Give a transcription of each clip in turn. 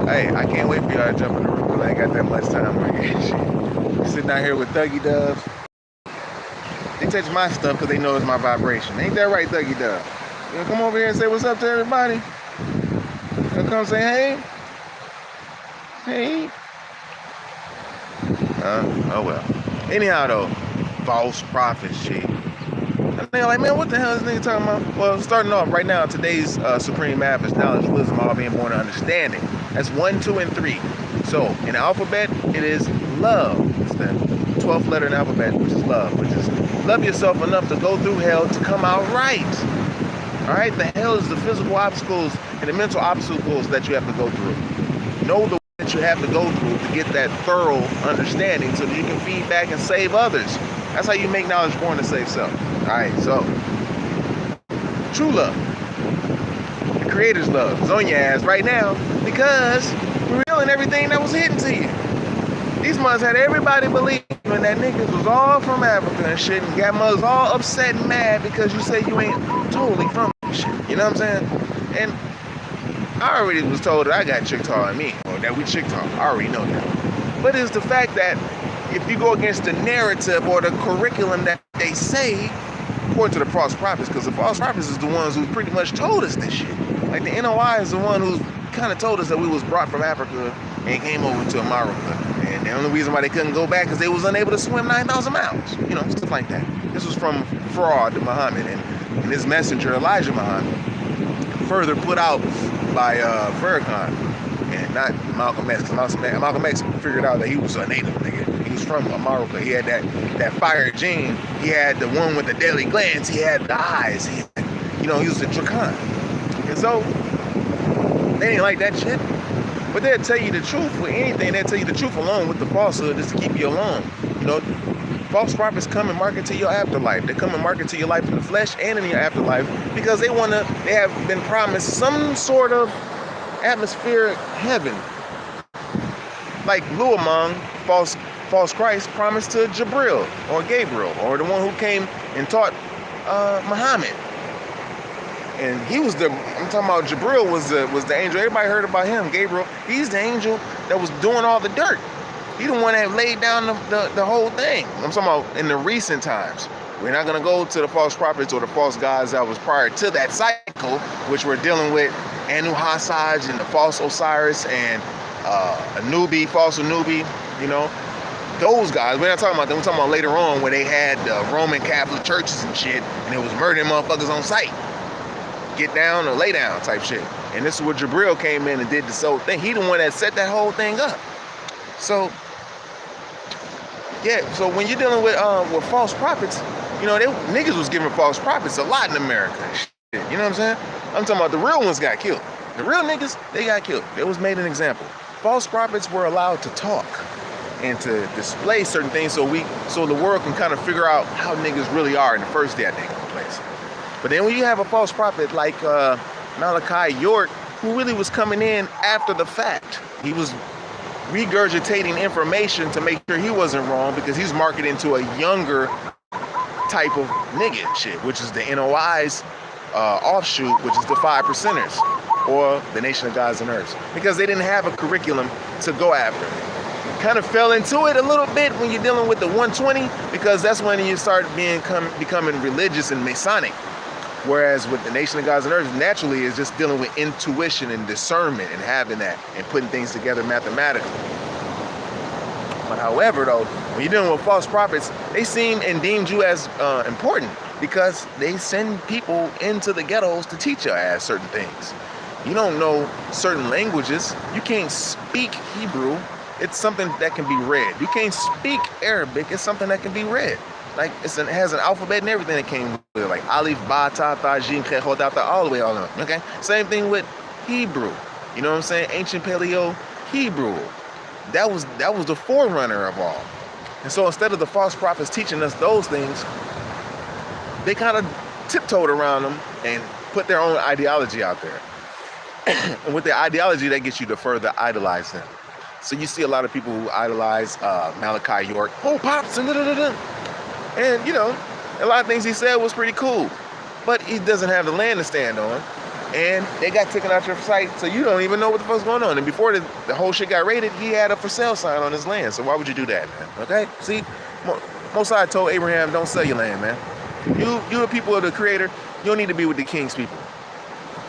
Hey, I can't wait for y'all to jump in the room because I ain't got that much time right here. Shit. Sitting out here with Thuggy Dubs. They touch my stuff because they know it's my vibration. Ain't that right, Thuggy Dub? You gonna come over here and say what's up to everybody? You gonna come say hey? Hey? Oh well. Anyhow though, false prophets, shit. And they're like, man, what the hell is this nigga talking about? Well, starting off right now, today's supreme math is knowledge, wisdom, all being born and understanding. That's 1, 2, and 3. So in the alphabet, it is love. It's the 12th letter in the alphabet, which is love, which is love yourself enough to go through hell to come out right. All right, the hell is the physical obstacles and the mental obstacles that you have to go through. Know the way that you have to go through to get that thorough understanding so that you can feed back and save others. That's how you make knowledge born to save self. All right, so true love, the Creator's love, is on your ass right now because we're revealing everything that was hidden to you. These mothers had everybody believing that niggas was all from Africa and shit, and got mothers all upset and mad because you say you ain't totally from shit. You know what I'm saying? And I already was told that I got Choctaw in me, or that we Choctaw. I already know that. But it's the fact that if you go against the narrative or the curriculum that they say, according to the false prophets, because the false prophets is the ones who pretty much told us this shit. Like the NOI is the one who kind of told us that we was brought from Africa and came over to Amaru. And the only reason why they couldn't go back because they was unable to swim 9,000 miles. You know, stuff like that. This was from fraud to Muhammad and his messenger Elijah Muhammad, further put out by Farrakhan and not Malcolm X. Malcolm X figured out that he was a native nigga. He was from Amaru. He had that fire gene. He had the one with the deadly glance. He had the eyes. He was a Dracan. And so they didn't like that shit. But they'll tell you the truth with anything. They'll tell you the truth alone with the falsehood just to keep you alone. You know, false prophets come and market to your afterlife. They come and market to your life in the flesh and in your afterlife because they have been promised some sort of atmospheric heaven. Like Luamong, false Christ, promised to Jabril or Gabriel or the one who came and taught Muhammad. And he was I'm talking about Jabril was the angel. Everybody heard about him. Gabriel, he's the angel that was doing all the dirt. He the one that laid down the whole thing. I'm talking about in the recent times. We're not going to go to the false prophets or the false gods that was prior to that cycle, which we're dealing with Anu Hassaj and the false Osiris and Anubi, false Anubi, you know. Those guys, we're not talking about them. We're talking about later on where they had Roman Catholic churches and shit and it was murdering motherfuckers on sight. Get down or lay down type shit. And this is where Jabril came in and did this whole thing. He the one that set that whole thing up. So, yeah, so when you're dealing with false prophets, you know, niggas was giving false prophets a lot in America. Shit, you know what I'm saying? I'm talking about the real ones got killed. The real niggas, they got killed. It was made an example. False prophets were allowed to talk and to display certain things so the world can kind of figure out how niggas really are in the first day that they come place. But then when you have a false prophet like Malachi York, who really was coming in after the fact, he was regurgitating information to make sure he wasn't wrong because he's marketing to a younger type of nigga shit, which is the NOI's offshoot, which is the 5 percenters or the Nation of Gods and Earths, because they didn't have a curriculum to go after. Kind of fell into it a little bit when you're dealing with the 120 because that's when you start becoming religious and Masonic. Whereas with the Nation of Gods and Earth, naturally is just dealing with intuition and discernment and having that and putting things together mathematically. But however, though, when you're dealing with false prophets, they seem and deemed you as important because they send people into the ghettos to teach your ass certain things. You don't know certain languages. You can't speak Hebrew. It's something that can be read. You can't speak Arabic. It's something that can be read. Like it has an alphabet and everything that came with it, like alif, ba, ta, ta, jim, khe, ho, da, ta, all the way on up. Okay, same thing with Hebrew. You know what I'm saying? Ancient Paleo Hebrew. That was the forerunner of all. And so instead of the false prophets teaching us those things, they kind of tiptoed around them and put their own ideology out there. And with the ideology, that gets you to further idolize them. So you see a lot of people who idolize Malachi York, oh pops and da-da-da-da. And, you know, a lot of things he said was pretty cool. But he doesn't have the land to stand on. and they got taken out your sight, so you don't even know what the fuck's going on. And before the whole shit got raided, he had a for sale sign on his land. So why would you do that, man? Okay? See, Most High told Abraham, don't sell your land, man. You the people of the Creator, you don't need to be with the king's people.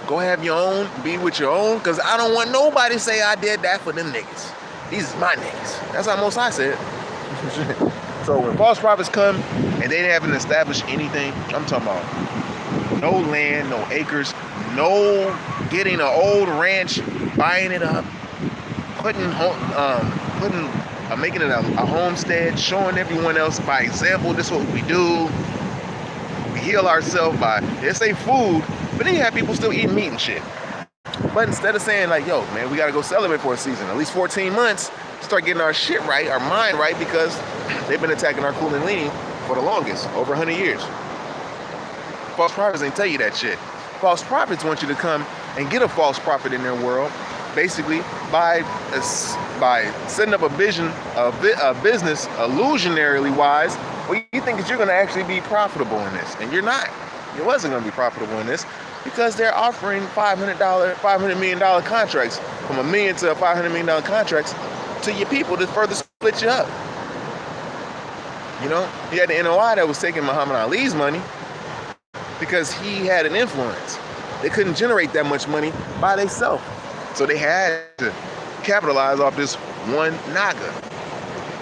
Go have your own, be with your own, because I don't want nobody to say I did that for them niggas. These is my niggas. That's how Most High said. So when false prophets come and they haven't established anything, I'm talking about no land, no acres, no getting an old ranch, buying it up, making it a homestead, showing everyone else by example, this is what we do. We heal ourselves by, they say food, but then you have people still eating meat and shit. But instead of saying like, yo, man, we gotta go celebrate for a season, at least 14 months, start getting our shit right, our mind right, because they've been attacking our Kundalini for the longest, over 100 years. False prophets ain't tell you that shit. False prophets want you to come and get a false prophet in their world, basically by setting up a vision, a business, illusionarily wise, where you think that you're gonna actually be profitable in this, and you're not. You wasn't gonna be profitable in this, because they're offering $500 million contracts, from $1 million to $500 million contracts to your people to further split you up. You know, you had the NOI that was taking Muhammad Ali's money because he had an influence. They couldn't generate that much money by themselves. So they had to capitalize off this one NAGA,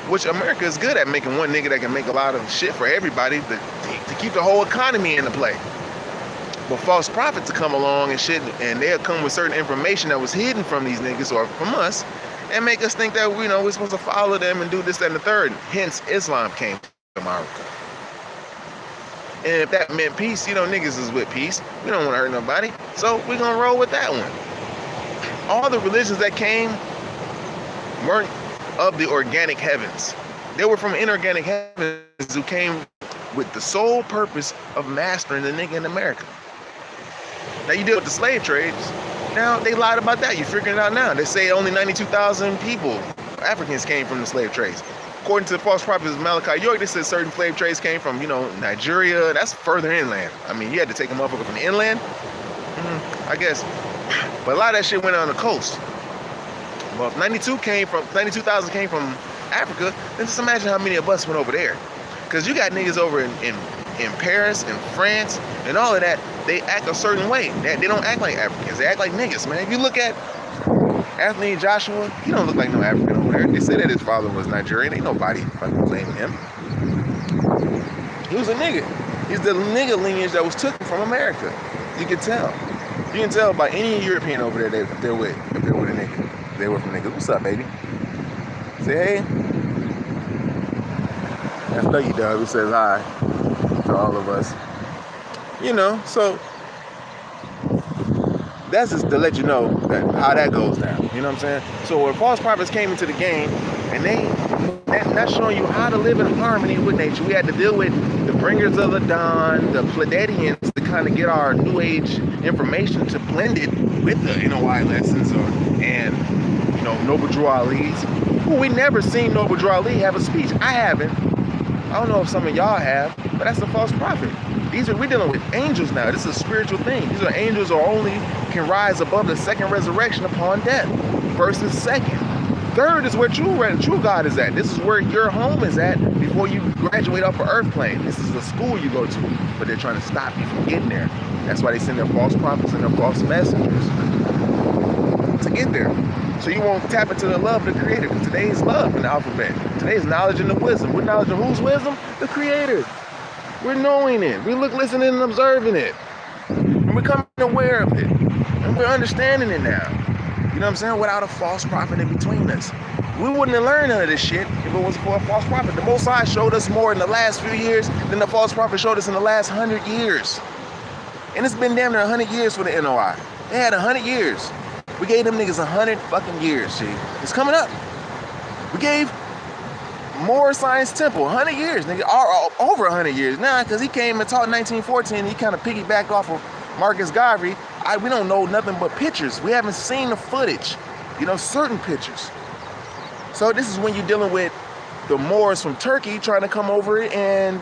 which America is good at, making one nigga that can make a lot of shit for everybody to keep the whole economy into play. But false prophets to come along and shit, and they'll come with certain information that was hidden from these niggas or from us, and make us think that, you know, we're supposed to follow them and do this, that, and the third. Hence, Islam came to Amaru. And if that meant peace, you know, niggas is with peace. We don't want to hurt nobody, so we're gonna roll with that one. All the religions that came weren't of the organic heavens. They were from inorganic heavens who came with the sole purpose of mastering the nigga in America. Now you deal with the slave trades. Now they lied about that. You're figuring it out now. They say only 92,000 people, Africans, came from the slave trades. According to the false prophets of Malachi York, they said certain slave trades came from, you know, Nigeria. That's further inland. I mean, you had to take a motherfucker from the inland, I guess. But a lot of that shit went on the coast. Well, if 92,000 came from Africa, then just imagine how many of us went over there. Because you got niggas over in Paris and France and all of that, they act a certain way. They don't act like Africans. They act like niggas, man. If you look at Anthony Joshua, he don't look like no African over there. They say that his father was Nigerian. Ain't nobody fucking blaming him. He was a nigga. He's the nigga lineage that was taken from America. You can tell. You can tell by any European over there if they're with a nigga. They were from niggas. What's up, baby? Say hey. That's Dougie Dog who says hi to all of us. You know, so that's just to let you know how that goes down. You know what I'm saying? So when false prophets came into the game, and that's showing you how to live in harmony with nature. We had to deal with the bringers of the dawn, the Pleiadians, to kind of get our new age information to blend it with the NOI lessons, and you know, Noble Drew Ali's. Who we never seen Noble Drew Ali have a speech. I haven't. I don't know if some of y'all have, but that's a false prophet. We're dealing with angels now. This is a spiritual thing. These are angels who only can rise above the second resurrection upon death. First and second. Third is where true God is at. This is where your home is at before you graduate off an earth plane. This is the school you go to, but they're trying to stop you from getting there. That's why they send their false prophets and their false messengers to get there. So you won't tap into the love of the Creator. Because today's love in the alphabet. Today's knowledge and the wisdom. We're knowledge of whose wisdom? The Creator. We're knowing it. We look, listening, and observing it. And we're becoming aware of it. And we're understanding it now. You know what I'm saying? Without a false prophet in between us. We wouldn't have learned none of this shit if it wasn't for a false prophet. The Most High showed us more in the last few years than the false prophet showed us in the last 100 years. And it's been damn near 100 years for the NOI. They had 100 years. We gave them niggas 100 fucking years, see? It's coming up. We gave Moore Science Temple 100 years, nigga. Over 100 years now, because he came and taught in 1914. He kind of piggybacked off of Marcus Garvey. We don't know nothing but pictures. We haven't seen the footage, you know, certain pictures. So this is when you're dealing with the Moors from Turkey trying to come over and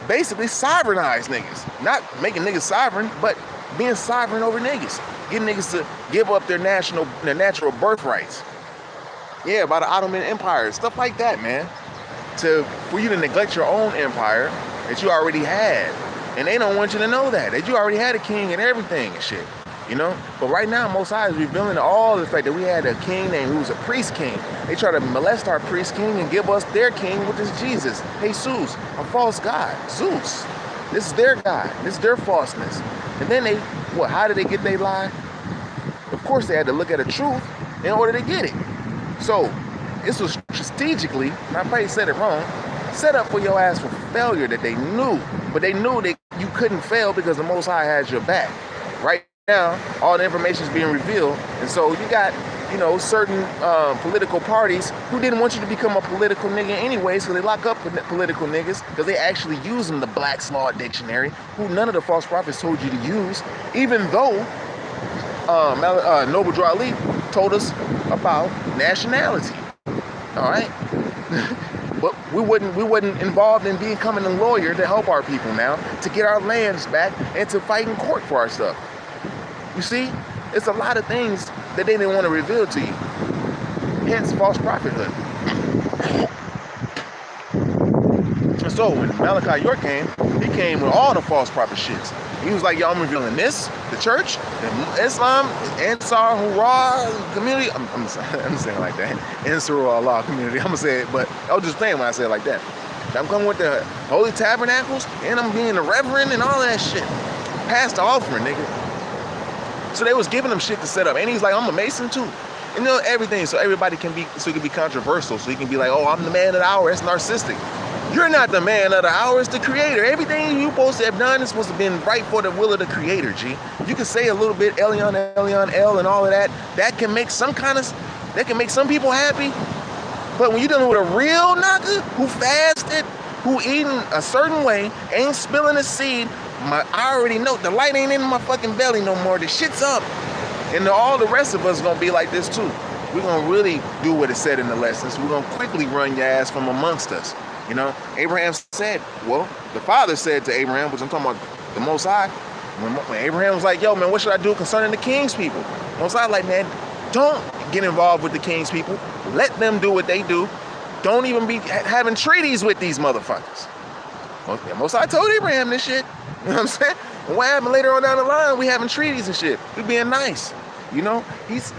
basically sovereignize niggas. Not making niggas sovereign, but being sovereign over niggas, getting niggas to give up their natural birthrights. Yeah, by the Ottoman Empire, stuff like that, man. For you to neglect your own empire that you already had. And they don't want you to know that you already had a king and everything and shit, you know? But right now, Most High is revealing all the fact that we had a king named who was a priest king. They try to molest our priest king and give us their king, which is Jesus, Jesus, a false god, Zeus. This is their god. This is their falseness. And then how did they get their lie? Of course, they had to look at the truth in order to get it. So this was strategically, and I probably said it wrong, set up for your ass for failure that they knew. But they knew that you couldn't fail because the Most High has your back. Right now, all the information is being revealed. And so you got, certain political parties who didn't want you to become a political nigga anyway, so they lock up political niggas because they actually using the Black's Law Dictionary, who none of the false prophets told you to use, even though Noble Drew Ali told us about nationality. All right? But we wasn't involved in becoming a lawyer to help our people now, to get our lands back and to fight in court for our stuff. You see, it's a lot of things that they didn't want to reveal to you. Hence false prophethood. And so when Malachi York came, he came with all the false prophet shits. He was like, yo, I'm revealing this, the church, the Islam, Ansar, Hurrah community. I'm saying it like that. Ansar Allah community. I'm going to say it, but I was just playing when I say it like that. I'm coming with the holy tabernacles, and I'm being the reverend and all that shit. Pass the offering, nigga. So they was giving him shit to set up. And he's like, I'm a Mason too. And everything, so everybody can be, so he can be controversial. So he can be like, oh, I'm the man of the hour. That's narcissistic. You're not the man of the hour, it's the creator. Everything you're supposed to have done is supposed to have been right for the will of the creator, G. You can say a little bit Elion, El, and all of that. That can make some people happy. But when you're dealing with a real NAGA who fasted, who eating a certain way, ain't spilling a seed, I already know the light ain't in my fucking belly no more. The shit's up. And all the rest of us gonna be like this too. We're gonna really do what it said in the lessons. We're gonna quickly run your ass from amongst us. Abraham said, the father said to Abraham, which I'm talking about the Most High, when Abraham was like, yo, man, what should I do concerning the king's people? Most High like, man, don't get involved with the king's people. Let them do what they do. Don't even be having treaties with these motherfuckers. Most High told Abraham this shit. You know what I'm saying? And what happened later on down the line? We having treaties and shit. We being nice. The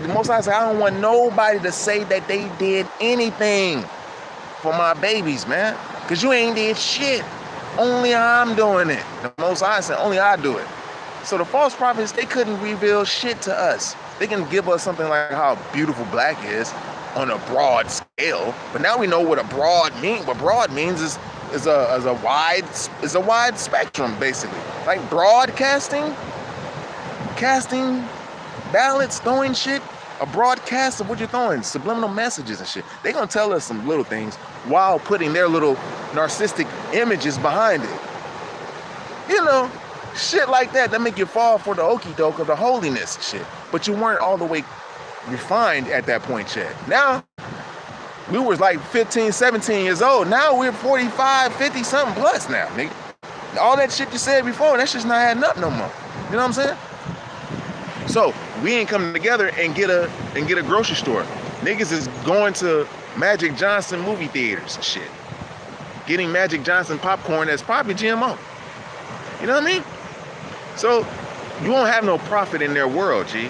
Most High said, I don't want nobody to say that they did anything for my babies, man, because you ain't did shit. Only I'm doing it. The Most High said, only I do it. So the false prophets, they couldn't reveal shit to us. They can give us something like how beautiful black is on a broad scale, but now we know what a broad means. What broad means is a wide spectrum, basically. Like broadcasting, casting ballots, throwing shit. A broadcast of what you're throwing, subliminal messages and shit. They're gonna tell us some little things while putting their little narcissistic images behind it. Shit like that make you fall for the okie doke of the holiness shit. But you weren't all the way refined at that point yet. Now, we was like 15, 17 years old. Now we're 45, 50 something plus now, nigga. All that shit you said before, that's just not adding up no more. You know what I'm saying? So we ain't coming together and get a grocery store. Niggas is going to Magic Johnson movie theaters and shit. Getting Magic Johnson popcorn that's probably GMO. You know what I mean? So you won't have no profit in their world, G.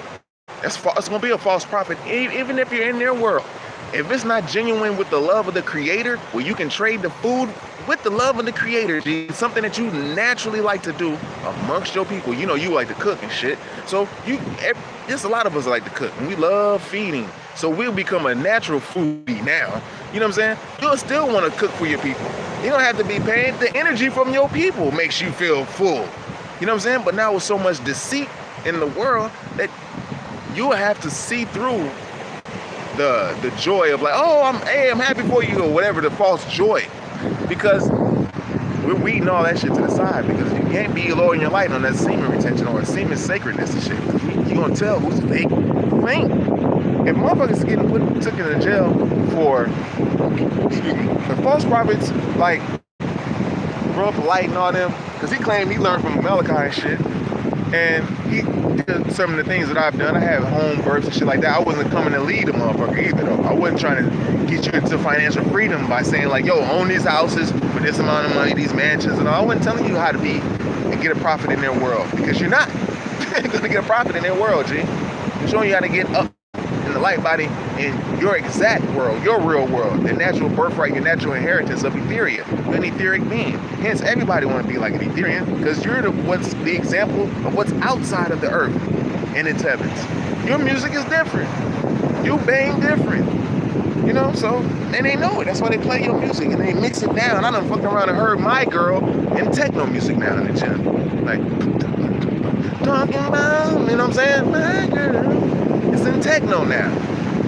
It's gonna be a false prophet, even if you're in their world. If it's not genuine with the love of the creator, where you can trade the food with the love of the creator, G, something that you naturally like to do amongst your people. You like to cook and shit. So there's a lot of us that like to cook, and we love feeding. So we'll become a natural foodie now. You know what I'm saying? You'll still want to cook for your people. You don't have to be paid. The energy from your people makes you feel full. You know what I'm saying? But now with so much deceit in the world that you will have to see through the joy of like, oh, I'm happy for you, or whatever, the false joy. Because we're weeding all that shit to the side, because you can't be lowering your light on that semen retention or semen sacredness and shit. You're gonna tell who's fake, who ain't. If motherfuckers getting took into jail for, the false prophets, like Bro Polite and all them, because he claimed he learned from Malachi and shit, And he did some of the things that I've done. I have home births and shit like that. I wasn't coming to lead a motherfucker either, though. I wasn't trying to get you into financial freedom by saying, like, yo, own these houses for this amount of money, these mansions, and all. I wasn't telling you how to be and get a profit in their world, because you're not going to get a profit in their world, G. I'm showing you how to get up in the light body in your exact world, your real world, the natural birthright, your natural inheritance of Ethereum. You're an etheric being. Hence, everybody want to be like an Etherian, because you're the example of what's outside of the earth and its heavens. Your music is different. You bang different. You know, so, and they know it. That's why they play your music and they mix it down. I done fucked around and heard my girl in techno music now in the gym. Like, talking about, you know what I'm saying? My girl. It's in techno now.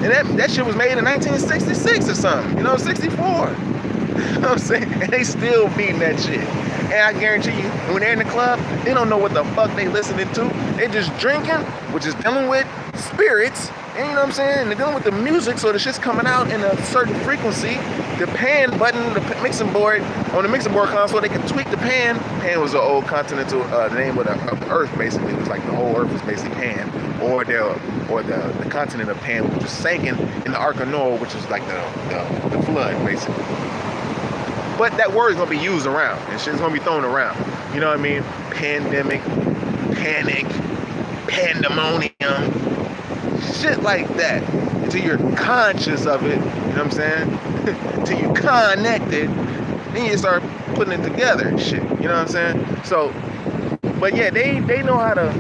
And that shit was made in 1966 or something. You know, 64. You know what I'm saying? And they still beating that shit. And I guarantee you, when they're in the club, they don't know what the fuck they listening to. They just drinking, which is dealing with spirits. And you know what I'm saying? They're dealing with the music, so the shit's coming out in a certain frequency. The pan button, the mixing board, on the mixing board console, they can tweak the pan. Pan was the old continental, the name of the earth, basically. It was like the whole earth was basically Pan, or the continent of Pan, which was sinking in the Ark of Noah, which was like the flood, basically. But that word is gonna be used around, and shit's gonna be thrown around. You know what I mean? Pandemic, panic, pandemonium, shit like that. Until you're conscious of it, you know what I'm saying? Until you connected, then you start putting it together and shit. You know what I'm saying? So, but yeah, they know how to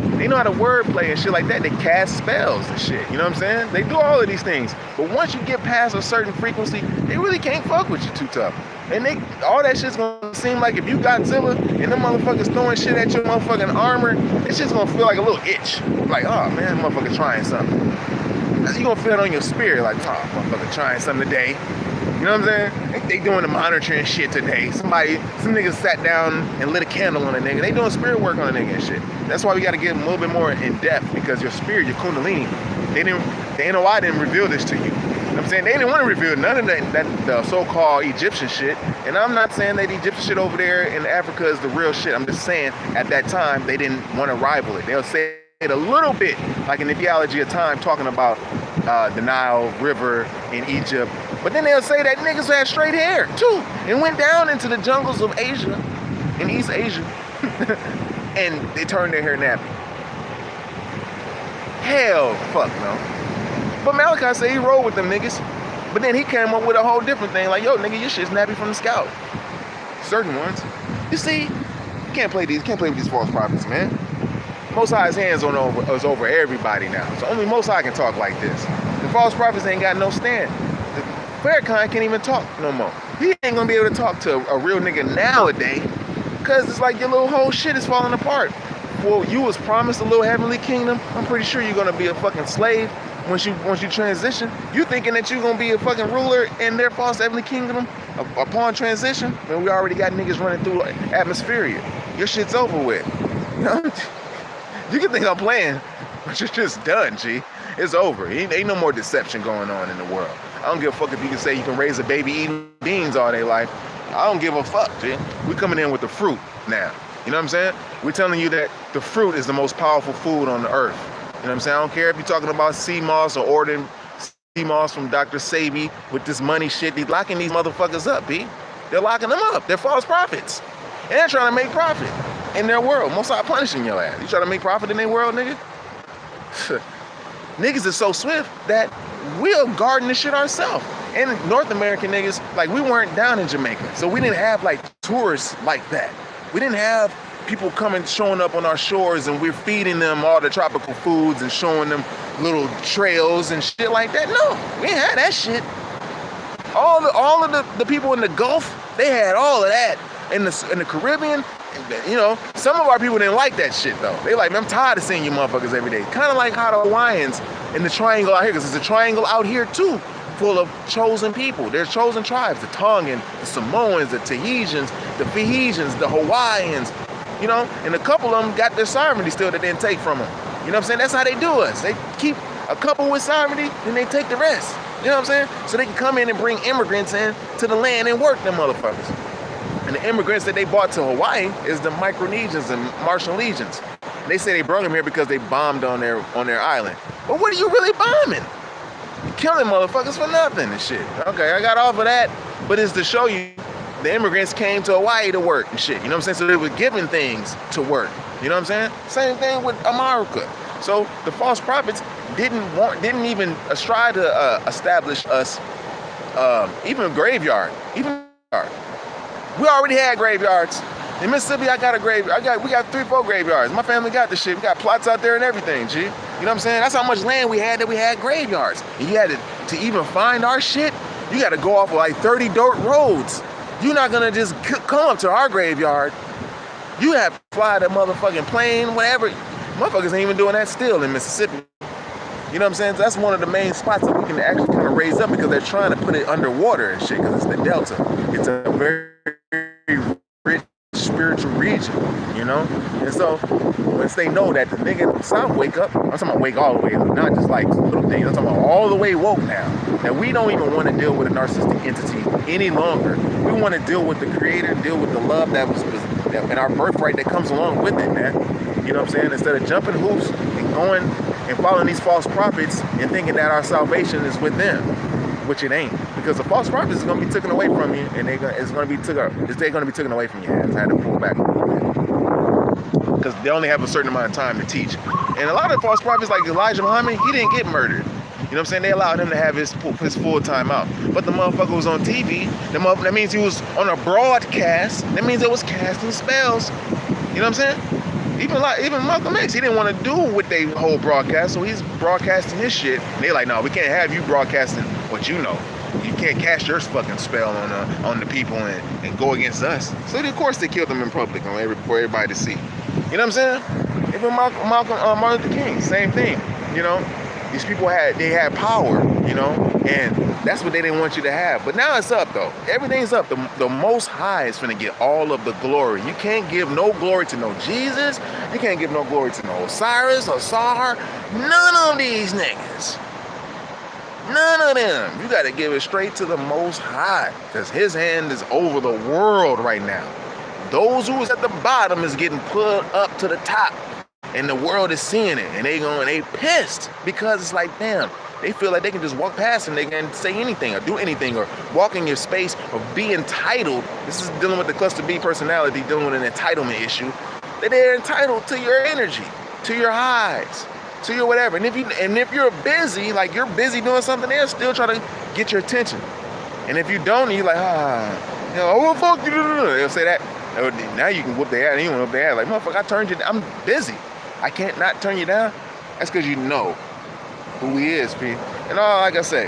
wordplay and shit like that. They cast spells and shit. You know what I'm saying? They do all of these things. But once you get past a certain frequency, they really can't fuck with you too tough. And all that shit's gonna seem like, if you Godzilla and them motherfuckers throwing shit at your motherfucking armor, it's just gonna feel like a little itch. Like, oh man, motherfucker trying something. You gonna feel it on your spirit, like, oh, motherfucker trying something today. You know what I'm saying? They doing the monitoring shit today. Some niggas sat down and lit a candle on a nigga. They doing spirit work on a nigga and shit. That's why we gotta get a little bit more in depth, because your spirit, your kundalini, the NOI didn't reveal this to you. You know what I'm saying? They didn't want to reveal none of that so-called Egyptian shit. And I'm not saying that Egyptian shit over there in Africa is the real shit. I'm just saying at that time they didn't want to rival it. They'll say it a little bit like in the theology of time, talking about the Nile River in Egypt. But then they'll say that niggas had straight hair too and went down into the jungles of Asia, in East Asia, and they turned their hair nappy. Hell fuck no. But Malachi said he rolled with them niggas. But then he came up with a whole different thing. Like, yo, nigga, your shit's nappy from the scalp. Certain ones. You see, you can't play with these false prophets, man. Most High's hands is over everybody now. So only Most High can talk like this. The false prophets ain't got no stand. The Farrakhan can't even talk no more. He ain't gonna be able to talk to a real nigga nowadays, because it's like your little whole shit is falling apart. Well, you was promised a little heavenly kingdom. I'm pretty sure you're gonna be a fucking slave. Once you transition, you thinking that you're gonna be a fucking ruler in their false heavenly kingdom upon transition? Man, we already got niggas running through atmosphere. Your shit's over with. You know? You can think I'm playing, but you're just done, G. It's over. Ain't no more deception going on in the world. I don't give a fuck if you can say you can raise a baby eating beans all day life. I don't give a fuck, G. We coming in with the fruit now. You know what I'm saying? We're telling you that the fruit is the most powerful food on the earth. You know what I'm saying? I don't care if you're talking about sea moss or ordering sea moss from Dr. Sabi with this money shit. They're locking these motherfuckers up, B. They're locking them up. They're false prophets. And they're trying to make profit in their world. Most are punishing your ass. You trying to make profit in their world, nigga? Niggas is so swift that we'll garden this shit ourselves. And North American niggas, like, we weren't down in Jamaica. So we didn't have, like, tourists like that. We didn't have people coming, showing up on our shores, and we're feeding them all the tropical foods and showing them little trails and shit like that. No, we ain't had that shit. All of the people in the Gulf, they had all of that. In the Caribbean, you know, some of our people didn't like that shit though. They like, man, I'm tired of seeing you motherfuckers every day. Kind of like how the Hawaiians in the triangle out here, because there's a triangle out here too, full of chosen people. There's chosen tribes, the Tongan, the Samoans, the Tahitians, the Fijis, the Hawaiians, you know, and a couple of them got their sovereignty still that they didn't take from them. You know what I'm saying? That's how they do us. They keep a couple with sovereignty, then they take the rest. You know what I'm saying? So they can come in and bring immigrants in to the land and work them motherfuckers. And the immigrants that they brought to Hawaii is the Micronesians and Marshall Legions. They say they brought them here because they bombed on their island. But what are you really bombing? Killing motherfuckers for nothing and shit. Okay, I got off of that, but it's to show you the immigrants came to Hawaii to work and shit. You know what I'm saying? So they were given things to work. You know what I'm saying? Same thing with Amaru. So the false prophets didn't even try to establish us even a graveyard. We already had graveyards. In Mississippi, I got a graveyard. We got 3-4 graveyards. My family got this shit. We got plots out there and everything, G. You know what I'm saying? That's how much land we had that we had graveyards. And you had to even find our shit, you got to go off of like 30 dirt roads. You're not gonna just come up to our graveyard. You have to fly the motherfucking plane, whatever. Motherfuckers ain't even doing that still in Mississippi. You know what I'm saying? That's one of the main spots that we can actually kind of raise up because they're trying to put it underwater and shit because it's the Delta. It's a very rich spiritual region, you know? And so once they know that the nigga in the South wake up, I'm talking about wake all the way up, not just like little things. I'm talking about all the way woke now. That we don't even want to deal with a narcissistic entity any longer. We want to deal with the creator, deal with the love that was and our birthright that comes along with it, man. You know what I'm saying? Instead of jumping hoops and going and following these false prophets and thinking that our salvation is with them, which it ain't. Because the false prophets is going to be taken away from you, and they're going to be taken away from your hands. I had to pull back a little bit. Because they only have a certain amount of time to teach. And a lot of the false prophets, like Elijah Muhammad, he didn't get murdered. You know what I'm saying? They allowed him to have his full time out. But the motherfucker was on TV. That means he was on a broadcast. That means it was casting spells. You know what I'm saying? Even Malcolm X, he didn't want to do with their whole broadcast, so he's broadcasting his shit. And they're like, no, we can't have you broadcasting what you know. You can't cast your fucking spell on the people and go against us. So of course they killed him in public for everybody to see. You know what I'm saying? Even Martin Luther King, same thing. You know, these people had power. You know, and that's what they didn't want you to have. But now it's up though. Everything's up. The Most High is finna get all of the glory. You can't give no glory to no Jesus. You can't give no glory to no Osiris or Sar. None of these niggas. None of them. You got to give it straight to the Most High, because his hand is over the world right now. Those who is at the bottom is getting put up to the top, and the world is seeing it, and they pissed because it's like, damn, they feel like they can just walk past and they can say anything or do anything or walk in your space or be entitled. This is dealing with the cluster B personality, dealing with an entitlement issue. That they're entitled to your energy, to your highs, to your whatever. And if you're busy, like you're busy doing something, they're still trying to get your attention. And if you don't, you're like, you know, oh, well, fuck you. They'll say that. Now you can whoop their ass. You want to whoop their ass. Like, motherfucker, I turned you down. I'm busy. I can't not turn you down. That's because you know who he is, P. And all, like I say,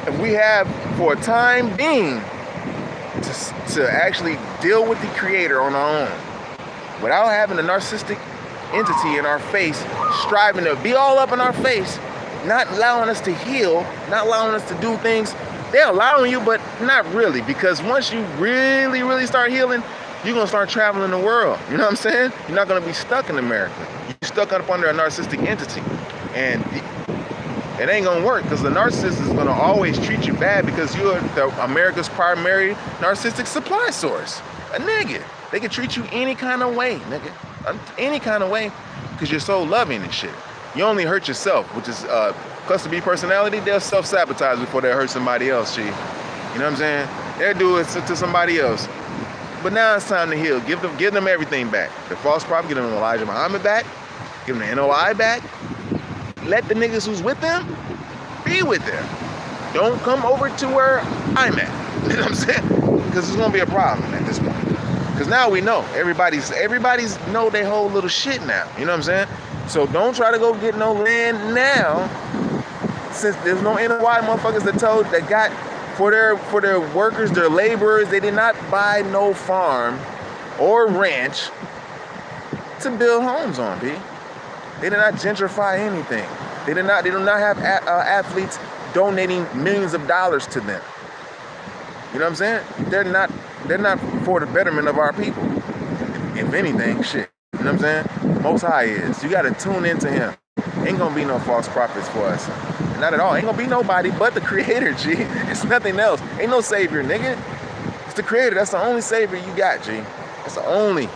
if we have, for a time being, to actually deal with the creator on our own, without having a narcissistic entity in our face, striving to be all up in our face, not allowing us to heal, not allowing us to do things. They're allowing you, but not really, because once you really, really start healing, you're going to start traveling the world. You know what I'm saying? You're not going to be stuck in America. You're stuck up under a narcissistic entity. And it ain't going to work, because the narcissist is going to always treat you bad because you're America's primary narcissistic supply source. A nigga. They can treat you any kind of way, nigga. Any kind of way, because you're so loving and shit. You only hurt yourself, which is cluster B personality. They'll self-sabotage before they hurt somebody else, G. You know what I'm saying? They'll do it to somebody else. But now it's time to heal. Give them everything back. The false prophet, give them Elijah Muhammad back. Give them the NOI back. Let the niggas who's with them be with them. Don't come over to where I'm at. You know what I'm saying? Because it's gonna be a problem at this point. Because now we know. Everybody's know their whole little shit now. You know what I'm saying? So don't try to go get no land now, since there's no NOI motherfuckers that got for their workers, their laborers. They did not buy no farm or ranch to build homes on, B. They did not gentrify anything. They do not have athletes donating millions of dollars to them. You know what I'm saying? They're not for the betterment of our people. If anything, shit. You know what I'm saying? Most High is. You got to tune into him. Ain't gonna be no false prophets for us. Not at all. Ain't gonna be nobody but the creator, G. It's nothing else. Ain't no savior, nigga. It's the creator. That's the only savior you got, G. That's the only.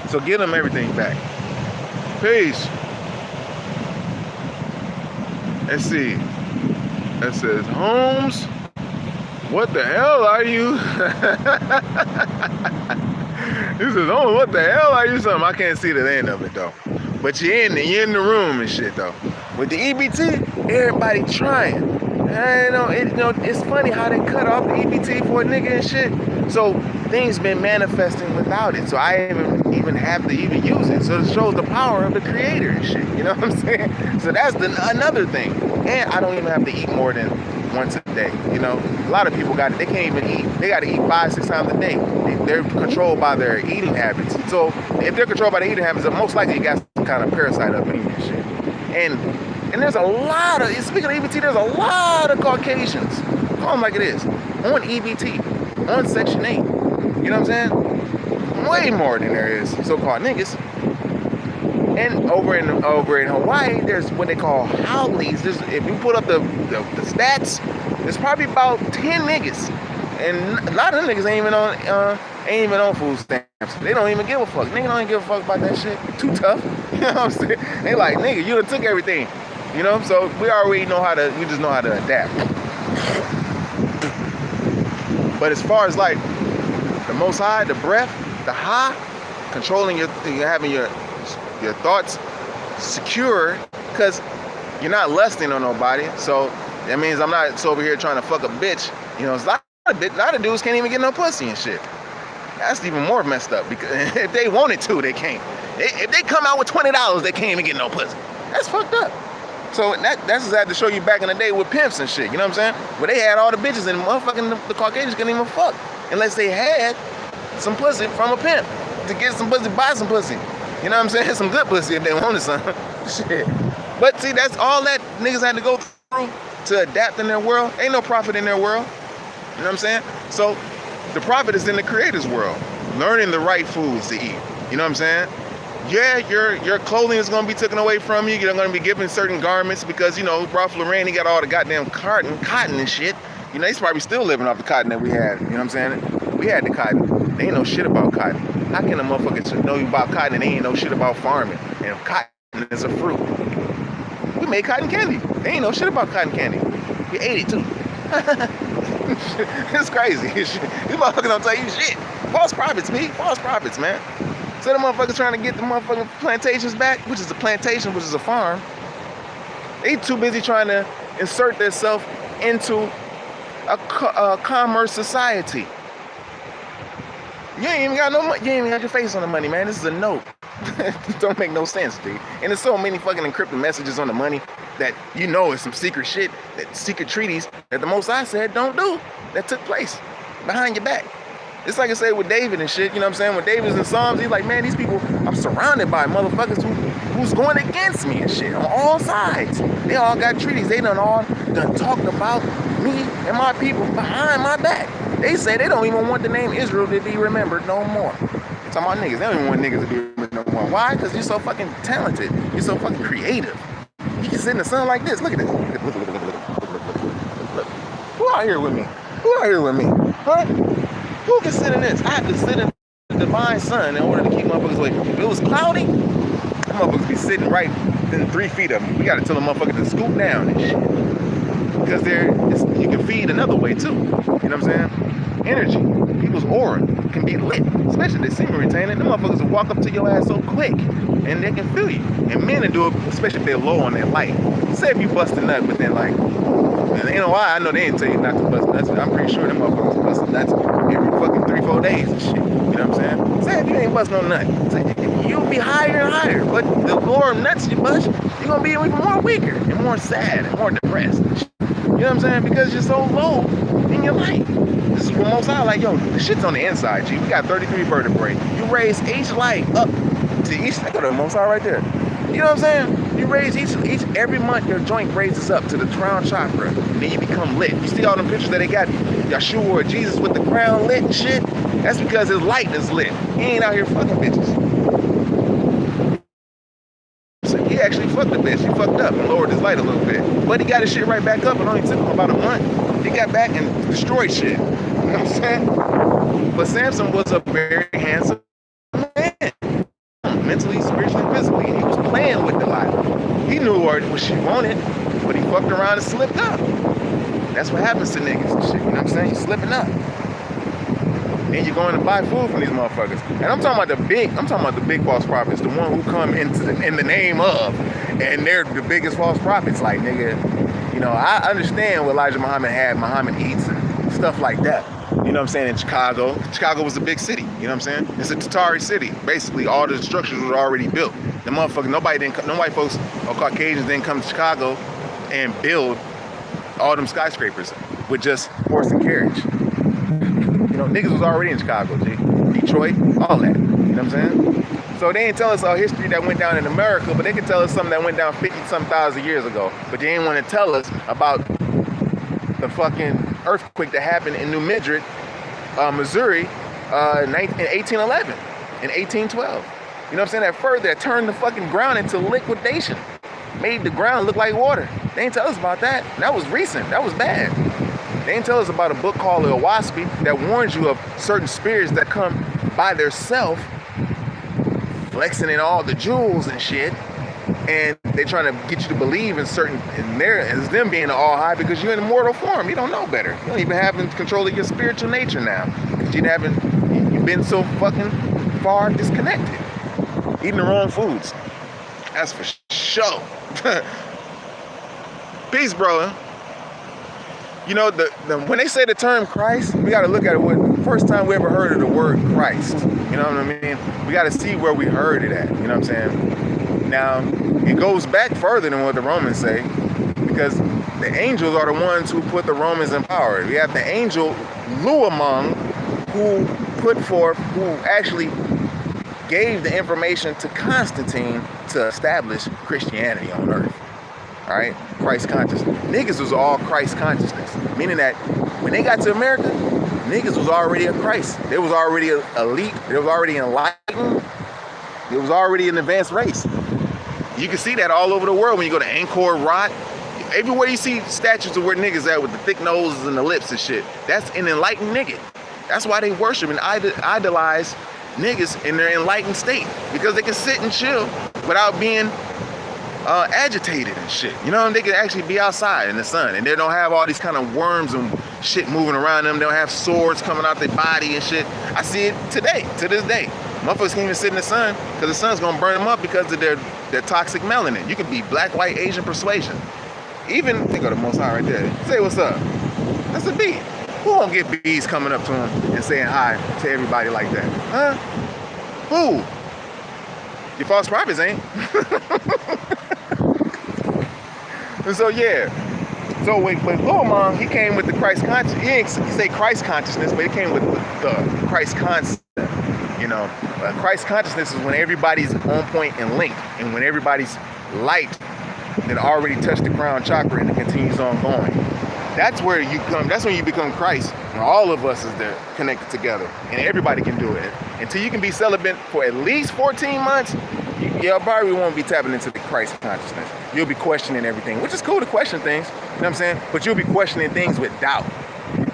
So give them everything back. Peace. Let's see. It says, Holmes, what the hell are you? He says, oh, what the hell are you? Something. I can't see the end of it though. But you're in the room and shit though. With the EBT, everybody trying. It's funny how they cut off the EBT for a nigga and shit. So things been manifesting without it. So I even have to even use it. So it shows the power of the creator and shit. You know what I'm saying? So that's another thing. And I don't even have to eat more than once a day. You know, a lot of people they can't even eat. They got to eat 5-6 times a day. They're controlled by their eating habits. So if they're controlled by their eating habits, most likely you got some kind of parasite up in you and shit. And there's a lot of, speaking of EBT, there's a lot of Caucasians, call them like it is, on EBT, on Section 8. You know what I'm saying? Way more than there is so-called niggas. And over in Hawaii, there's what they call howlies. If you put up the stats, there's probably about 10 niggas. And a lot of them niggas ain't even on food stamps. They don't even give a fuck. Nigga don't even give a fuck about that shit. Too tough. You know what I'm saying? They like, nigga, you done took everything. You know? So we already know we just know how to adapt. But as far as like the Most High, the breath, the high, controlling having your thoughts secure, because you're not lusting on nobody. So that means I'm not over here trying to fuck a bitch. You know, it's a lot of dudes can't even get no pussy and shit. That's even more messed up, because if they wanted to, they can't. If they come out with $20, they can't even get no pussy. That's fucked up. So that's just had to show you back in the day with pimps and shit, you know what I'm saying? Where they had all the bitches and motherfucking the Caucasians couldn't even fuck unless they had some pussy from a pimp to get some pussy, buy some pussy. You know what I'm saying? Some good pussy if they wanted some. Shit. But see, that's all that niggas had to go through to adapt in their world. Ain't no profit in their world. You know what I'm saying? So the profit is in the creator's world. Learning the right foods to eat. You know what I'm saying? Yeah, your clothing is going to be taken away from you. You're going to be given certain garments because, you know, Ralph Lauren, he got all the goddamn cotton and shit. You know, he's probably still living off the cotton that we had. You know what I'm saying? We had the cotton. They ain't no shit about cotton. How can a motherfucker know about cotton and they ain't no shit about farming? And if cotton is a fruit. We made cotton candy. They ain't no shit about cotton candy. We ate it too. It's crazy. These motherfuckers don't tell you shit. False prophets, me. False prophets, man. So the motherfuckers trying to get the motherfucking plantations back, which is a plantation, which is a farm. They too busy trying to insert themselves into a commerce society. You ain't even got no money. You ain't even got your face on the money, man. This is a note. Don't make no sense, dude. And there's so many fucking encrypted messages on the money that you know is some secret shit, that secret treaties that the Most High said don't do, that took place behind your back. It's like I said with David and shit, you know what I'm saying? When David's in Psalms, he's like, man, these people, I'm surrounded by motherfuckers who's going against me and shit on all sides. They all got treaties. They done talked about me and my people behind my back. They say they don't even want the name Israel to be remembered no more. I'm talking about niggas. They don't even want niggas to be remembered no more. Why? Because you're so fucking talented. You're so fucking creative. You can sit in the sun like this. Look at this. Look. Who out here with me? Who out here with me? Huh? Who can sit in this? I have to sit in the divine sun in order to keep motherfuckers away. If it was cloudy, the motherfuckers be sitting right within 3 feet of me. We gotta tell the motherfuckers to scoop down and shit. Because you can feed another way too. You know what I'm saying? Energy. People's aura can be lit. Especially if they semen retaining. Them motherfuckers will walk up to your ass so quick and they can feel you. And men will do it, especially if they're low on their light. Say if you bust a nut within like, and you know why? I know they didn't tell you not to bust nuts. I'm pretty sure them motherfuckers busting nuts every fucking 3-4 days and shit. You know what I'm saying? Say if you ain't busting no nut, you'll be higher and higher. But the more nuts you bust, you're gonna be even more weaker and more sad and more depressed. You know what I'm saying? Because you're so low in your life. This is what Most High like, yo, the shit's on the inside, G. We got 33 vertebrae. You raise each life up to each, I got the Most High right there. You know what I'm saying? You raise every month your joint raises up to the crown chakra, and then you become lit. You see all them pictures that they got Yeshua or Jesus with the crown lit and shit? That's because his light is lit. He ain't out here fucking bitches. So he actually fucked the bitch. He fucked up and lowered his light a little bit. But he got his shit right back up. It only took him about a month. He got back and destroyed shit. You know what I'm saying? But Samson was a very handsome man. mentally, spiritually, physically. And he was playing with Delilah. He knew what she wanted, but he fucked around and slipped up. That's what happens to niggas and shit, you know what I'm saying? You're slipping up. Then you're going to buy food from these motherfuckers. And I'm talking about the big false prophets, the one who come in the name of, and they're the biggest false prophets. Like, nigga, you know, I understand what Elijah Muhammad had, Muhammad eats and stuff like that. You know what I'm saying? In Chicago was a big city, you know what I'm saying? It's a Tatari city. Basically, all the structures were already built. The motherfuckers, no white folks or Caucasians didn't come to Chicago and build all them skyscrapers with just horse and carriage. You know, niggas was already in Chicago, G. Detroit, all that. You know what I'm saying? So they ain't tell us our history that went down in America, but they can tell us something that went down 50-some thousand years ago. But they ain't want to tell us about the fucking earthquake that happened in New Madrid, Missouri, in 1811, in 1812. You know what I'm saying? That turned the fucking ground into liquidation. Made the ground look like water. They ain't tell us about that. That was recent. That was bad. They ain't tell us about a book called El Waspi that warns you of certain spirits that come by their self, flexing in all the jewels and shit, and they trying to get you to believe in there as them being all high because you're in mortal form. You don't know better. You don't even have control of your spiritual nature now because you've been so fucking far disconnected, eating the wrong foods. That's for sure. Peace, brother. You know, when they say the term Christ, we got to look at it. First time we ever heard of the word Christ. You know what I mean? We got to see where we heard it at. You know what I'm saying? Now, it goes back further than what the Romans say, because the angels are the ones who put the Romans in power. We have the angel Luamong, who actually gave the information to Constantine to establish Christianity on earth. All right? Christ consciousness. Niggas was all Christ consciousness. Meaning that when they got to America, niggas was already a Christ. They was already elite. They was already enlightened. It was already an advanced race. You can see that all over the world when you go to Angkor Wat. Everywhere you see statues of where niggas at with the thick noses and the lips and shit. That's an enlightened nigga. That's why they worship and idolize niggas in their enlightened state, because they can sit and chill without being agitated and shit. You know, they can actually be outside in the sun, and they don't have all these kind of worms and shit moving around them. They don't have swords coming out their body and shit. I see it today, to this day. Motherfuckers can't even sit in the sun because the sun's gonna burn them up because of their toxic melanin. You can be black, white, Asian persuasion. Even, they go to Most High right there. Say what's up. That's a bee. Who won't get bees coming up to him and saying hi to everybody like that? Huh? Who? Your false prophets ain't. And so, yeah. So with Luamong, he came with the Christ consciousness. He didn't say Christ consciousness, but he came with the Christ concept. You know, Christ consciousness is when everybody's on point and linked, and when everybody's light that already touched the crown chakra and it continues on going. That's where you come. That's when you become Christ. When all of us is there connected together, and everybody can do it. Until you can be celibate for at least 14 months, you probably won't be tapping into the Christ consciousness. You'll be questioning everything, which is cool to question things. You know what I'm saying? But you'll be questioning things with doubt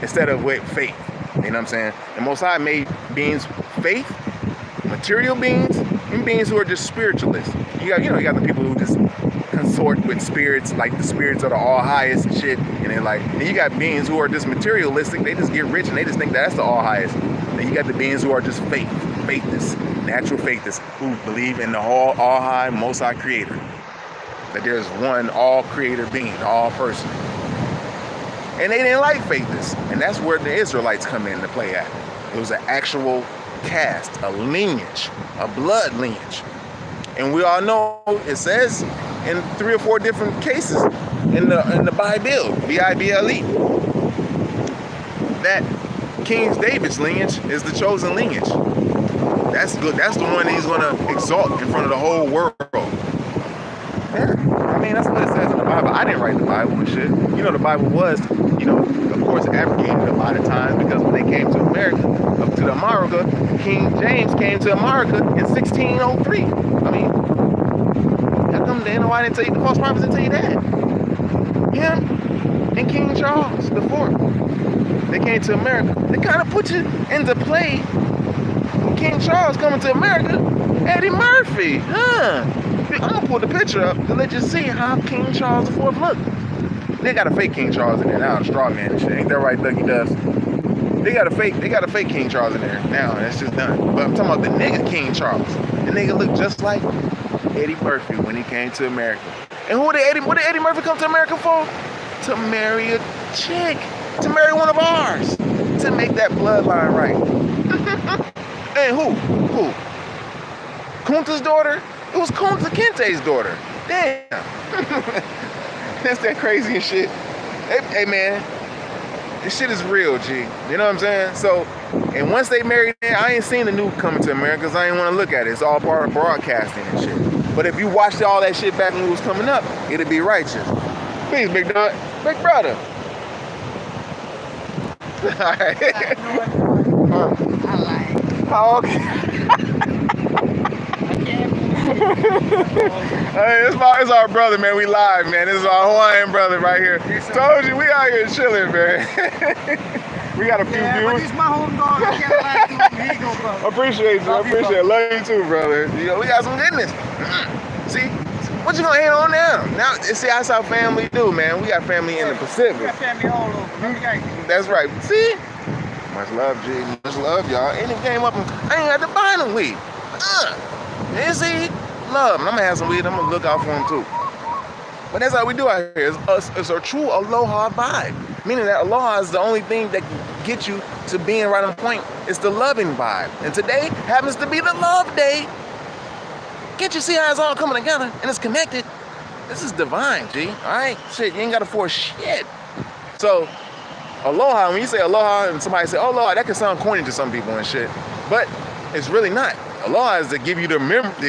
instead of with faith. You know what I'm saying? The Most High made beings faith, material beings, and beings who are just spiritualists. You got the people who just consort with spirits, like the spirits are the all highest and shit. And you got beings who are just materialistic. They just get rich and they just think that's the all highest. Then you got the beings who are just faithists, natural faithists, who believe in the all high, most high creator. That there's one all creator being, all person. And they didn't like faithists. And that's where the Israelites come in to play at. It was an actual caste, a lineage, a blood lineage. And we all know it says in 3 or 4 different cases in the Bible, B-I-B-L-E, that King David's lineage is the chosen lineage. That's good. That's the one he's gonna exalt in front of the whole world. Yeah. I mean, that's what it says in the Bible. I didn't write the Bible and shit. You know, the Bible was, of course, abrogated a lot of times, because when they came to America, up to the America, King James came to America in 1603. I mean, how come why didn't tell you, the false prophets didn't tell you that? Him and King Charles IV, they came to America. They kind of put you into play. King Charles coming to America, Eddie Murphy, huh? I'm gonna pull the picture up to let you see how King Charles IV looked. They got a fake King Charles in there now, a straw man and shit. Ain't that right, Dougie Does? They got a fake King Charles in there now, and it's just done. But I'm talking about the nigga King Charles. The nigga looked just like Eddie Murphy when he came to America. And what did Eddie Murphy come to America for? To marry a chick. To marry one of ours. To make that bloodline right. And who? Kunta's daughter? It was Kunta Kinte's daughter. Damn. That's that crazy and shit. Hey man, this shit is real, G. You know what I'm saying? So, and once they married, I ain't seen the new Coming to America because I ain't want to look at it. It's all part of broadcasting and shit. But if you watched all that shit back when it was coming up, it'd be righteous. Please, big dog. Big brother. All right. I like. Oh, okay. Hey, it's our brother, man. We live, man. This is our Hawaiian brother right here. Told you, we out here chilling, man. We got a few But viewers. he's my home dog. I can't lie to him. Here you go, brother. Appreciate you. Love you, Appreciate it. Love you too, brother. You know, we got some goodness. See, what you gonna hate on now? Now, see, that's how family do, man. We got family in the Pacific. We got family all over. That's right. See? Much love, G. Much love, y'all. And it came up and I ain't got to buy no weed. You see? Love. And I'm gonna have some weed. I'm gonna look out for them too. But that's how we do out here. It's a true aloha vibe. Meaning that aloha is the only thing that can get you to being right on point. It's the loving vibe. And today happens to be the love day. Can't you see how it's all coming together and it's connected? This is divine, G. Alright? Shit, you ain't gotta force shit. So, aloha, when you say aloha and somebody say, oh, aloha, that can sound corny to some people and shit. But it's really not. Aloha is to give you to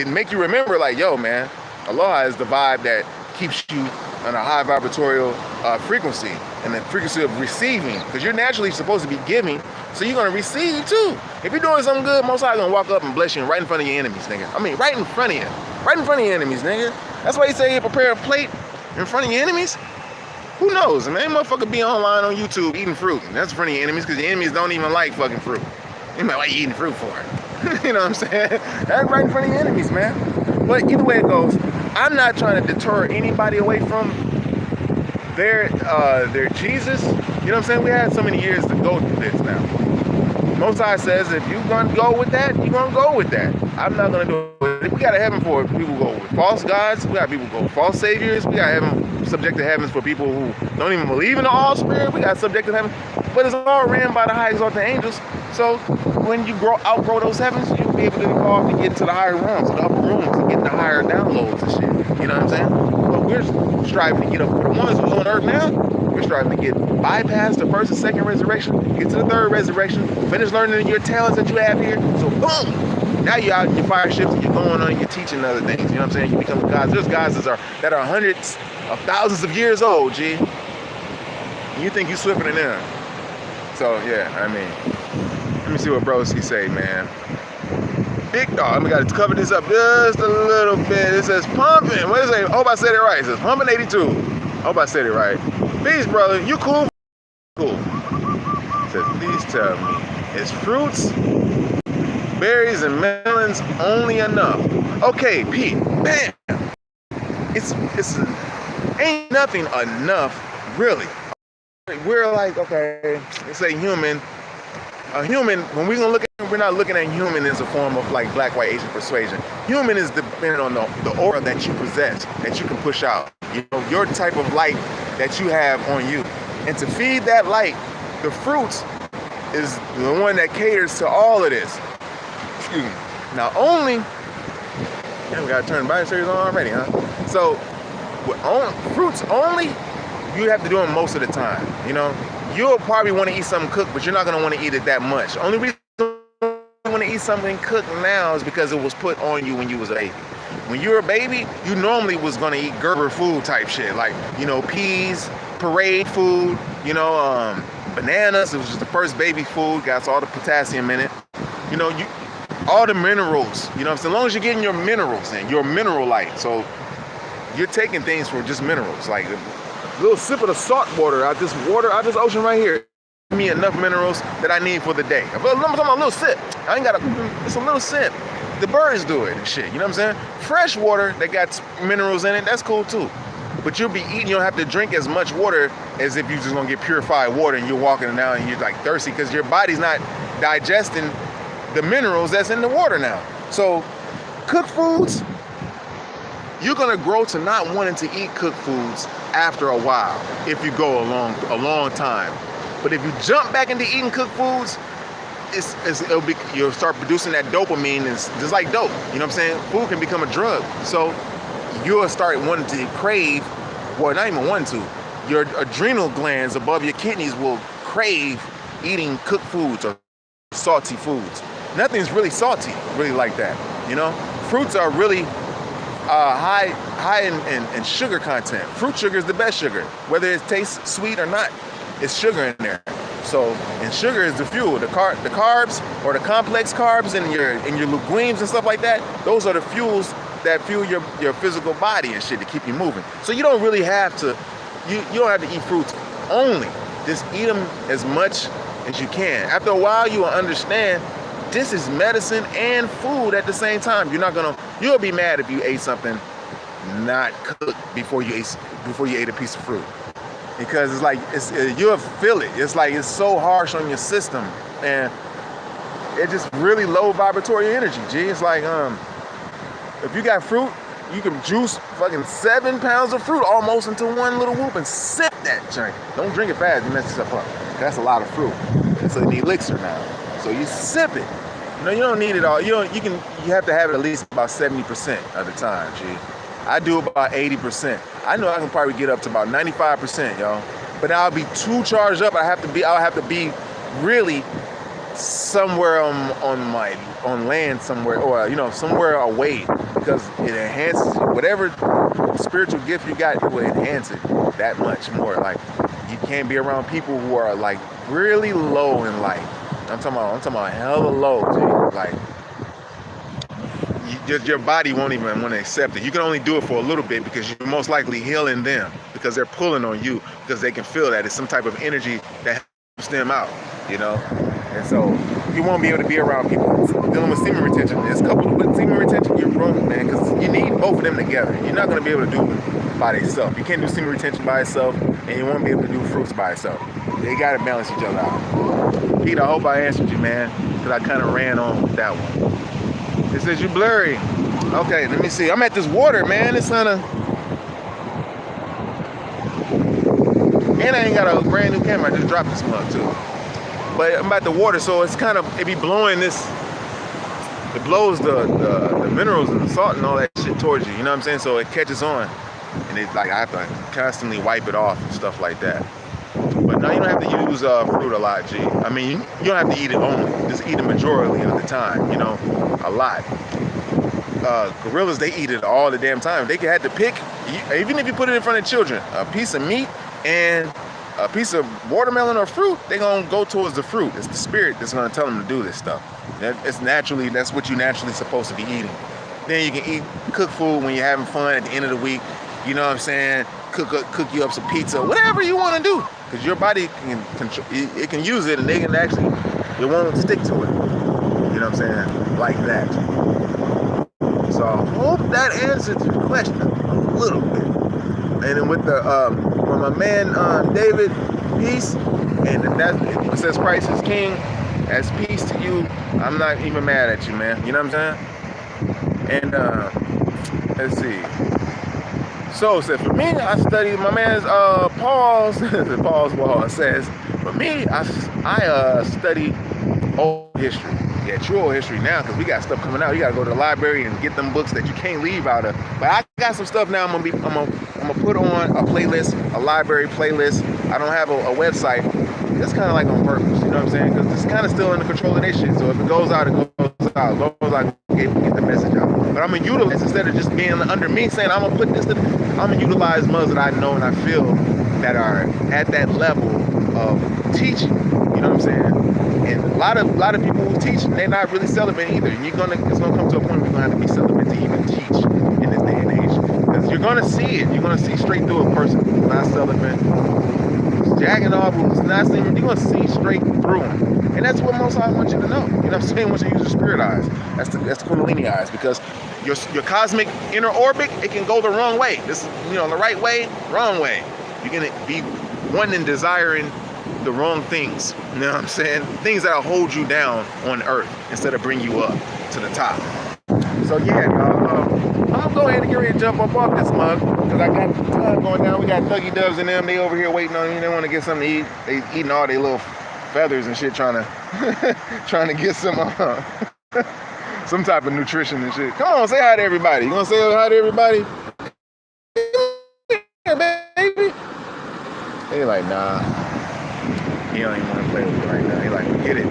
make you remember, like, yo, man, aloha is the vibe that keeps you on a high vibratorial frequency and the frequency of receiving, because you're naturally supposed to be giving, so you're gonna receive too. If you're doing something good, most likely gonna walk up and bless you right in front of your enemies, nigga. I mean, right in front of you, right in front of your enemies, nigga. That's why you say you prepare a plate in front of your enemies. Who knows? I mean, motherfucker be online on YouTube eating fruit, and that's in front of your enemies, because your enemies don't even like fucking fruit. You might, why you eating fruit for? You know what I'm saying? That's right in front of your enemies, man. But either way it goes, I'm not trying to deter anybody away from their Jesus. You know what I'm saying? We had so many years to go through this now. Most High says if you're gonna go with that, you're gonna go with that. I'm not gonna do it. We got a heaven for people who go with false gods. We got people who go with false saviors. We got heaven, subjective heavens for people who don't even believe in the all spirit. We got subjective heaven, but it's all ran by the high exalted angels. So when you outgrow those heavens, you'll be able to evolve to get into the higher realms, the upper rooms, to get the higher downloads and shit. You know what I'm saying? But we're striving to get up for the ones who's on earth now. We're striving to get bypast the first and second resurrection, get to the third resurrection, finish learning your talents that you have here. So boom! Now you're out in your fire ships and you're going on and you're teaching other things. You know what I'm saying? You become gods. There's gods that are hundreds of thousands of years old, G. You think you swifter than them. So yeah, I mean, let me see what broski say, man. Big dog, we gotta cover this up just a little bit. It says pumping. What is it? Hope I said it right. It says pumping 82. Hope I said it right. Peace, brother. You cool? Cool. It says, please tell me, is fruits, berries, and melons only enough? Okay, Pete. Bam. It's ain't nothing enough, really. We're like, okay, let's say human. A human, when we're gonna look at, we're not looking at human as a form of like black, white, Asian persuasion. Human is dependent on the aura that you possess, that you can push out. You know, your type of light that you have on you. And to feed that light, the fruits is the one that caters to all of this. Excuse me. Now only, yeah, we gotta turn the Bible series on already, huh? So, fruits only, you have to do them most of the time, you know? You'll probably want to eat something cooked, but you're not going to want to eat it that much. Only reason you want to eat something cooked now is because it was put on you when you was a baby. When you were a baby, you normally was going to eat Gerber food type shit, like, you know, peas, parade food, you know, bananas. It was just the first baby food, got all the potassium in it. You know, all the minerals, you know, so as long as you're getting your minerals in, your mineral light. So you're taking things for just minerals, like a little sip of the salt water out this ocean right here. me enough minerals that I need for the day. I'm talking about a little sip. I ain't got it's a little sip. The birds do it and shit, you know what I'm saying? Fresh water that got minerals in it, that's cool too. But you'll be eating, you don't have to drink as much water as if you're just gonna get purified water and you're walking down and you're like thirsty because your body's not digesting the minerals that's in the water now. So cooked foods, you're gonna grow to not wanting to eat cooked foods after a while if you go a long time. But if you jump back into eating cooked foods, you'll start producing that dopamine. It's just like dope, you know what I'm saying? Food can become a drug. So you'll start wanting to crave, well, not even wanting to, your adrenal glands above your kidneys will crave eating cooked foods or salty foods. Nothing's really salty, really like that, you know? Fruits are really high in sugar content. Fruit sugar is the best sugar. Whether it tastes sweet or not, it's sugar in there. So, and sugar is the fuel. The carbs or the complex carbs in your legumes and stuff like that, those are the fuels that fuel your physical body and shit to keep you moving. So you don't really have to, you don't have to eat fruits only. Just eat them as much as you can. After a while, you will understand this is medicine and food at the same time. You'll be mad if you ate something not cooked before you ate a piece of fruit. Because it's like, you'll feel it. It's like, it's so harsh on your system. And it's just really low vibratory energy, G. It's like, if you got fruit, you can juice fucking 7 pounds of fruit almost into one little whoop and sip that drink. Don't drink it fast, you mess yourself up. That's a lot of fruit. It's an elixir now. So you sip it. No, you don't need it all. You have to have it at least about 70% of the time, G. I do about 80%. I know I can probably get up to about 95%, y'all. But I'll be too charged up. I'll have to be really somewhere on land somewhere, or somewhere away, because it enhances whatever spiritual gift you got. It will enhance it that much more. Like, you can't be around people who are like really low in life. I'm talking about hella low, G. Like, your body won't even want to accept it. You can only do it for a little bit because you're most likely healing them, because they're pulling on you, because they can feel that it's some type of energy that helps them out, you know? And so you won't be able to be around people dealing with semen retention. It's coupled with semen retention, you're wrong, man, because you need both of them together. You're not going to be able to do it by themselves. You can't do semen retention by itself, and you won't be able to do fruits by itself. They got to balance each other out. Pete, I hope I answered you, man, because I kind of ran on with that one. It says you blurry. Okay, let me see. I'm at this water, man. It's kind of... And I ain't got a brand new camera. I just dropped this mug, too. But I'm at the water, so it's kind of... It be blowing this... It blows the minerals and the salt and all that shit towards you. You know what I'm saying? So it catches on. And it's like, I have to constantly wipe it off and stuff like that. But no, you don't have to use fruit a lot, G. I mean, you don't have to eat it only. Just eat the majority of the time, you know, a lot. Gorillas, they eat it all the damn time. They had to pick, even if you put it in front of children, a piece of meat and a piece of watermelon or fruit, they're going to go towards the fruit. It's the spirit that's going to tell them to do this stuff. That's what you're naturally supposed to be eating. Then you can eat cooked food when you're having fun at the end of the week. You know what I'm saying? Cook you up some pizza, whatever you want to do. Because your body can control, it can use it, and they can actually, it won't stick to it. You know what I'm saying? Like that. So I hope that answered your question a little bit. And then with the, from my man David, peace. And that it says Christ is King, as peace to you. I'm not even mad at you, man. You know what I'm saying? And let's see. So said for me, I study my man's Paul's wall says, for me, I study old history. Yeah, true old history now, because we got stuff coming out. You gotta go to the library and get them books that you can't leave out of. But I got some stuff now. I'm gonna put on a playlist, a library playlist. I don't have a website. That's kind of like on purpose, you know what I'm saying? Because it's kind of still in the control of their shit. So if it goes out, it goes out. As long as I get the message out. But I'm gonna utilize, instead of just being under me saying I'm gonna put this to, I'm gonna utilize mothers that I know and I feel that are at that level of teaching. You know what I'm saying? And a lot of people who teach, they're not really celibate either. And it's gonna come to a point where you're gonna have to be celibate to even teach in this day and age. Because you're gonna see it. You're gonna see straight through a person who's not celibate, who's jacking off, who's not seeing, you're gonna see straight through them. And that's what most I want you to know. You know what I'm saying? Once you use your spirit eyes, that's the Kundalini eyes, because your cosmic inner orbit, it can go the wrong way. This is, you know, the right way, wrong way. You're gonna be wanting and desiring the wrong things. You know what I'm saying? Things that'll hold you down on earth instead of bring you up to the top. So yeah, I'm gonna go ahead and get ready to jump up off this mug, because I got time going down. We got Thuggy Dubs and them. They over here waiting on me. They want to get something to eat. They eating all their little feathers and shit, trying to get some type of nutrition and shit. Come on, say hi to everybody. You gonna say hi to everybody? Yeah, baby. They like, nah. He don't even want to play with me right now. He like, forget it.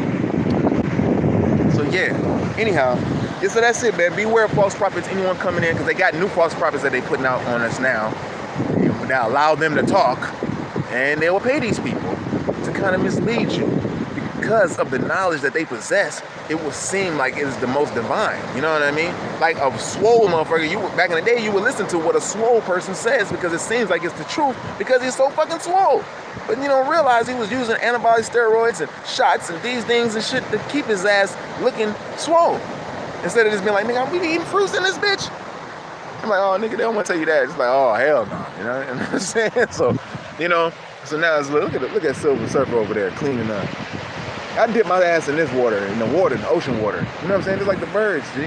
So yeah. Anyhow. Yeah, so that's it, man. Beware of false prophets, anyone coming in, because they got new false prophets that they putting out on us now. Now allow them to talk, and they will pay these people to kind of mislead you. Because of the knowledge that they possess, it will seem like it is the most divine. You know what I mean? Like a swole motherfucker, back in the day, you would listen to what a swole person says because it seems like it's the truth because he's so fucking swole. But you don't realize he was using anabolic steroids and shots and these things and shit to keep his ass looking swole. Instead of just being like, nigga, we eating fruits in this bitch. I'm like, oh, nigga, they don't want to tell you that. It's like, oh, hell no. You know what I'm saying? So, you know, so now it's, look at Silver Surfer over there cleaning up. I dip my ass in this water, in the ocean water. You know what I'm saying? Just like the birds, G.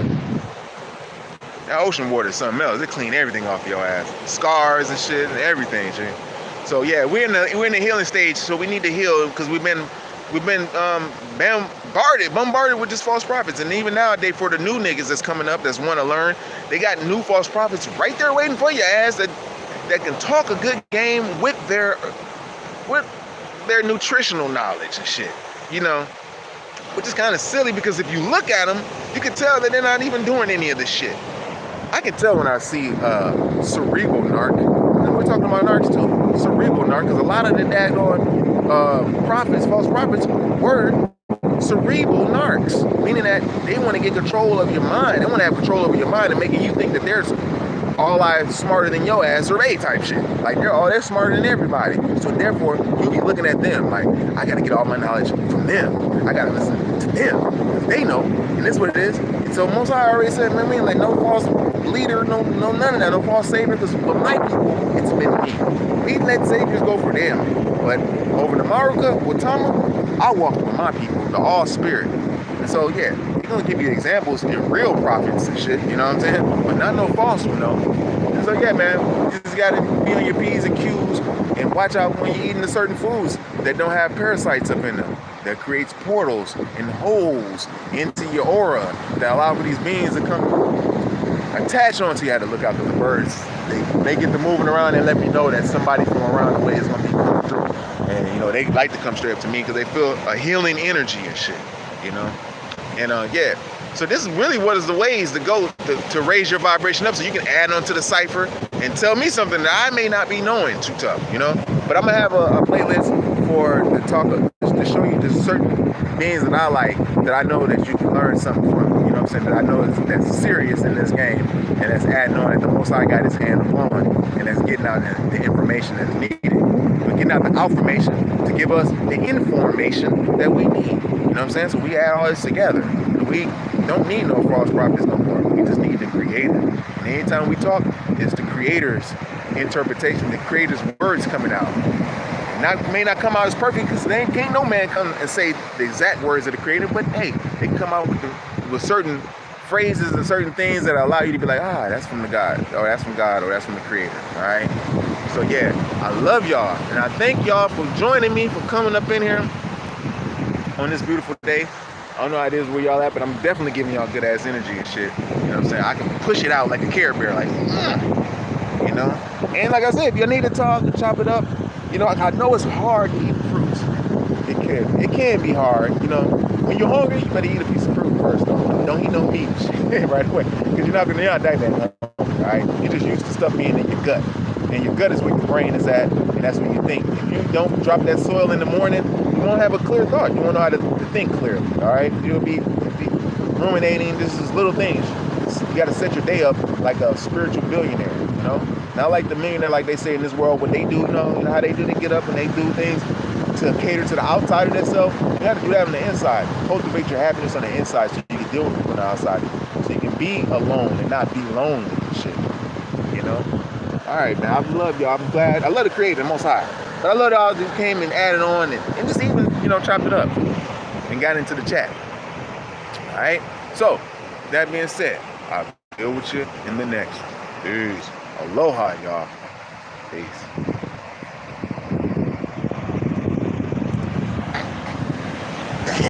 That ocean water is something else. It clean everything off your ass. Scars and shit and everything, G. So yeah, we're in the healing stage, so we need to heal because we've been bombarded with just false prophets. And even nowadays, for the new niggas that's coming up, that's want to learn, they got new false prophets right there waiting for your ass that can talk a good game with their nutritional knowledge and shit, you know, which is kind of silly because if you look at them, you can tell that they're not even doing any of this shit. I can tell when I see cerebral narc. We're talking about narcs too. Cerebral narc, because a lot of the daggone false prophets were cerebral narcs, meaning that they want to get control of your mind. They want to have control over your mind and making you think that they're all smarter than your ass or they type shit. Like they're smarter than everybody. So therefore, you'll be looking at them like, I gotta get all my knowledge from them. I gotta listen to them. They know, and that's what it is. And so Most High already said, I mean, like no false leader, no none of that, no false savior, because with my people, it's been me. We let saviors go for them. But over in America, with Tama, I walk with my people, the all spirit. And so yeah, he's gonna give you examples in real prophets and shit, you know what I'm saying? But not no false one though. And so yeah, man, you just gotta be on your P's and Q's and watch out when you're eating the certain foods that don't have parasites up in them, that creates portals and holes into your aura that allow for these beings to come attach onto you. You had to look out for the birds. They get to moving around and let me know that somebody from around the way is gonna be coming through. And you know, they like to come straight up to me because they feel a healing energy and shit, you know? And yeah, so this is really what is the ways to go to raise your vibration up so you can add on to the cipher and tell me something that I may not be knowing too tough, you know? But I'm gonna have a playlist for the talk to show you just certain beings that I like, that I know that you can learn something from, you know what I'm saying? That I know that's serious in this game and that's adding on that the Most High got his hand upon and that's getting out the information that's needed. We're getting out the information to give us the information that we need. You know what I'm saying? So we add all this together. We don't need no false prophets no more. We just need the creator. And anytime we talk, it's the creator's interpretation, the creator's words coming out. May not come out as perfect because can't no man come and say the exact words of the creator, but hey, they come out with certain phrases and certain things that allow you to be like, that's from the God, or that's from God, or that's from the creator. All right. So yeah, I love y'all, and I thank y'all for joining me, for coming up in here on this beautiful day. I don't know how it is where y'all at, but I'm definitely giving y'all good ass energy and shit. You know what I'm saying? I can push it out like a Care Bear, like, you know? And like I said, if you need to talk and chop it up, you know, I know it's hard to eat fruits. It can be hard, you know. When you're hungry, you better eat a piece of fruit first, though. Don't eat no meat shit right away, because you're not die that hungry, all right? You're just used to stuff being in your gut. And your gut is where your brain is at, and that's what you think. If you don't drop that soil in the morning, you won't have a clear thought. You won't know how to think clearly, all right? You'll be ruminating. This is little things. You got to set your day up like a spiritual billionaire, you know? Not like the millionaire, like they say in this world, what they do, you know how they do, they get up and they do things to cater to the outside of themselves. You have to do that on the inside. Cultivate your happiness on the inside so you can deal with it on the outside. So you can be alone and not be lonely and shit. You know? All right, man. I love y'all. I'm glad. I love the creator, Most High. But I love y'all who came and added on and just even, you know, chopped it up and got into the chat. All right? So, that being said, I'll deal with you in the next. Peace. Aloha, y'all. Peace.